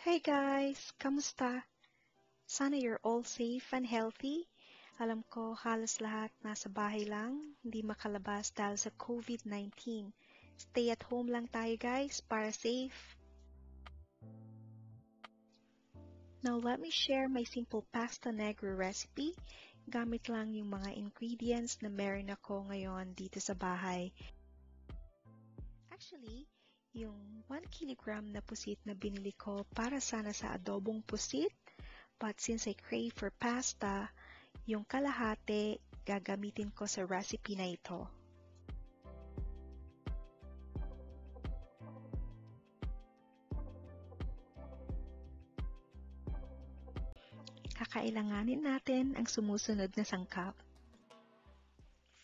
Hey guys! Kamusta? Sana you're all safe and healthy. Alam ko halos lahat nasa bahay lang, hindi makalabas dahil sa COVID-19. Stay at home lang tayo guys para safe. Now let me share my simple Pasta Negra recipe. Gamit lang yung mga ingredients na meron ako ngayon dito sa bahay. Actually, yung 1 kilogram na pusit na binili ko para sana sa adobong pusit. But since I crave for pasta, yung kalahati gagamitin ko sa recipe na ito. Kakailanganin natin ang sumusunod na sangkap.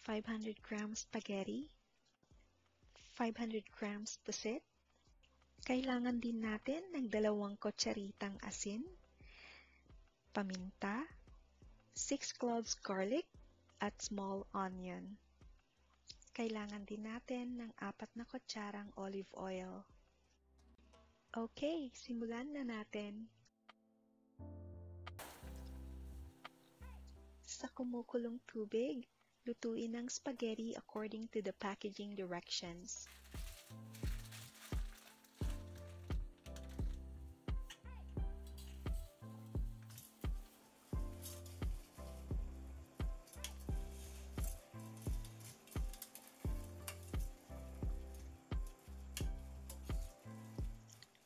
500 grams spaghetti, 500 grams pusit. Kailangan din natin ng 2 kutsaritang asin, paminta, 6 cloves garlic, at small onion. Kailangan din natin ng 4 na kutsarang olive oil. Okay, simulan na natin. Sa kumukulong tubig, lutuin ang spaghetti according to the packaging directions.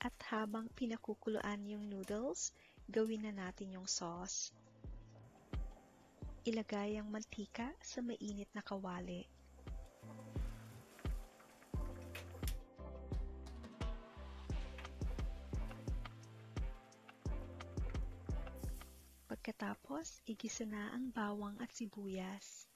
At habang pinakukuluan yung noodles, gawin na natin yung sauce. Ilagay ang mantika sa mainit na kawali. Pagkatapos, igisa na ang bawang at sibuyas.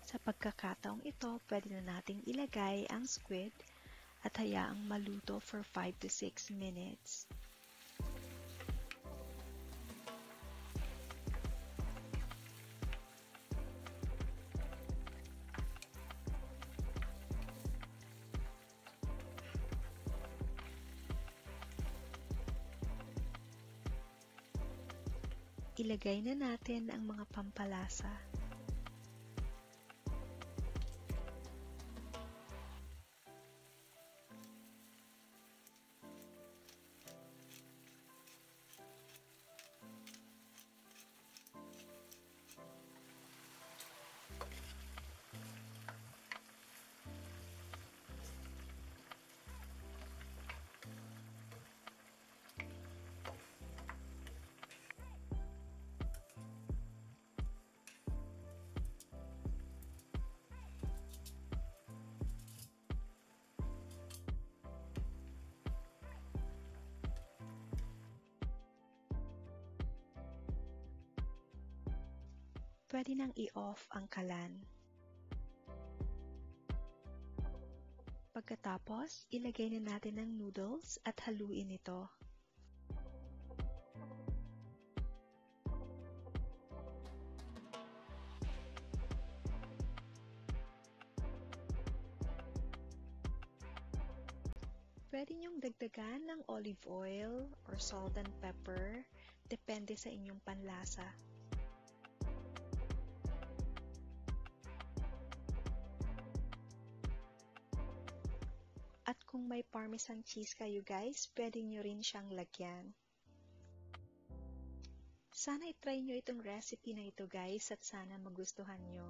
Sa pagkakataong ito, pwede na nating ilagay ang squid at hayaang maluto for 5 to 6 minutes. Ilagay na natin ang mga pampalasa. Pwede nang i-off ang kalan. Pagkatapos, ilagay na natin ang noodles at haluin ito. Pwede niyong dagdagan ng olive oil or salt and pepper, depende sa inyong panlasa. At kung may parmesan cheese kayo guys, pwede nyo rin siyang lagyan. Sana itry nyo itong recipe na ito guys at sana magustuhan nyo.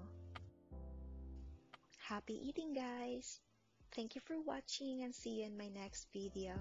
Happy eating guys! Thank you for watching and see you in my next video.